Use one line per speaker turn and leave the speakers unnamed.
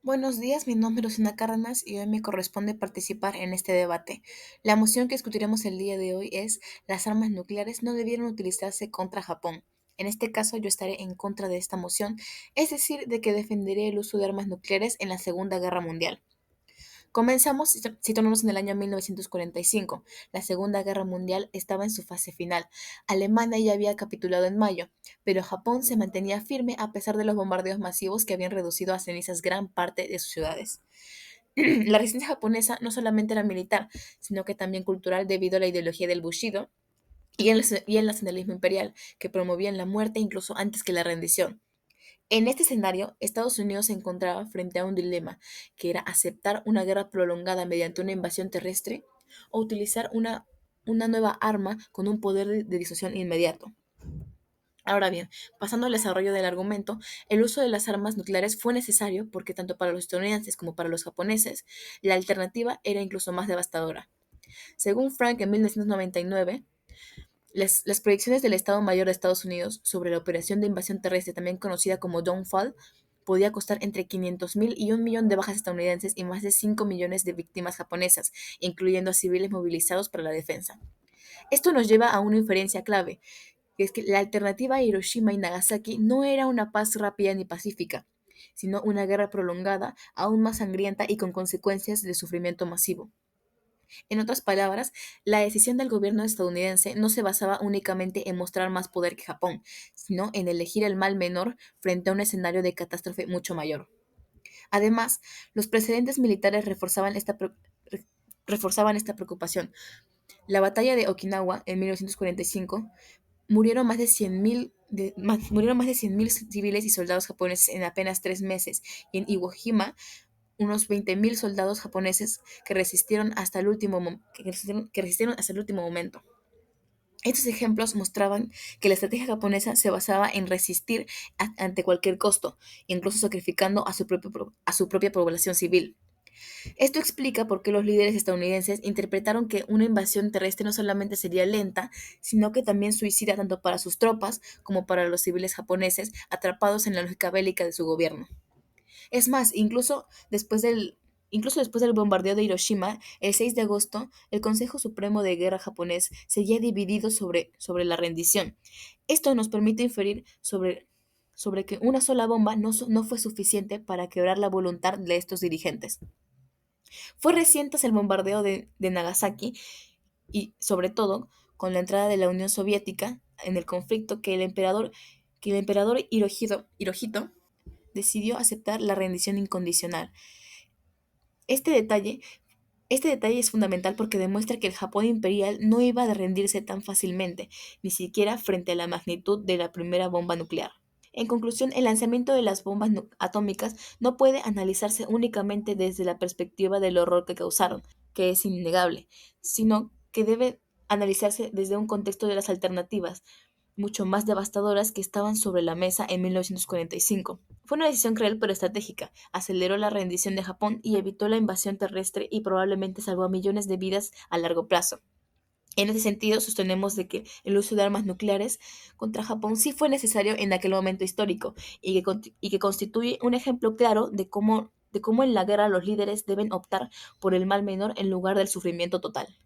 Buenos días, mi nombre es Ana Cárdenas y hoy me corresponde participar en este debate. La moción que discutiremos el día de hoy es: las armas nucleares no debieron utilizarse contra Japón. En este caso, yo estaré en contra de esta moción, es decir, de que defenderé el uso de armas nucleares en la Segunda Guerra Mundial. Comenzamos situándonos en el año 1945. La Segunda Guerra Mundial estaba en su fase final. Alemania ya había capitulado en mayo, pero Japón se mantenía firme a pesar de los bombardeos masivos que habían reducido a cenizas gran parte de sus ciudades. La resistencia japonesa no solamente era militar, sino que también cultural debido a la ideología del Bushido y el nacionalismo imperial, que promovían la muerte incluso antes que la rendición. En este escenario, Estados Unidos se encontraba frente a un dilema, que era aceptar una guerra prolongada mediante una invasión terrestre o utilizar una nueva arma con un poder de disuasión inmediato. Ahora bien, pasando al desarrollo del argumento, el uso de las armas nucleares fue necesario porque tanto para los estadounidenses como para los japoneses, la alternativa era incluso más devastadora. Según Frank, en 1999, las proyecciones del Estado Mayor de Estados Unidos sobre la operación de invasión terrestre, también conocida como Dawnfall, podía costar entre 500.000 y 1 millón de bajas estadounidenses y más de 5 millones de víctimas japonesas, incluyendo a civiles movilizados para la defensa. Esto nos lleva a una inferencia clave, que es que la alternativa a Hiroshima y Nagasaki no era una paz rápida ni pacífica, sino una guerra prolongada, aún más sangrienta y con consecuencias de sufrimiento masivo. En otras palabras, la decisión del gobierno estadounidense no se basaba únicamente en mostrar más poder que Japón, sino en elegir el mal menor frente a un escenario de catástrofe mucho mayor. Además, los precedentes militares reforzaban esta preocupación. La batalla de Okinawa en 1945 murieron más de 100.000 civiles y soldados japoneses en apenas 3 meses, y en Iwo Jima unos 20.000 soldados japoneses que resistieron hasta el último momento. Estos ejemplos mostraban que la estrategia japonesa se basaba en resistir ante cualquier costo, incluso sacrificando a su propia población civil. Esto explica por qué los líderes estadounidenses interpretaron que una invasión terrestre no solamente sería lenta, sino que también suicida tanto para sus tropas como para los civiles japoneses atrapados en la lógica bélica de su gobierno. Es más, incluso después del bombardeo de Hiroshima, el 6 de agosto, el Consejo Supremo de Guerra japonés seguía dividido sobre la rendición. Esto nos permite inferir sobre que una sola bomba no fue suficiente para quebrar la voluntad de estos dirigentes. Fue reciente el bombardeo de Nagasaki y, sobre todo, con la entrada de la Unión Soviética en el conflicto, que el emperador Hirohito decidió aceptar la rendición incondicional. Este detalle, este detalle es fundamental porque demuestra que el Japón imperial no iba a rendirse tan fácilmente, ni siquiera frente a la magnitud de la primera bomba nuclear. En conclusión, el lanzamiento de las bombas atómicas no puede analizarse únicamente desde la perspectiva del horror que causaron, que es innegable, sino que debe analizarse desde un contexto de las alternativas, mucho más devastadoras, que estaban sobre la mesa en 1945. Fue una decisión cruel pero estratégica, aceleró la rendición de Japón y evitó la invasión terrestre y probablemente salvó a millones de vidas a largo plazo. En ese sentido, sostenemos de que el uso de armas nucleares contra Japón sí fue necesario en aquel momento histórico y que constituye un ejemplo claro de cómo en la guerra los líderes deben optar por el mal menor en lugar del sufrimiento total.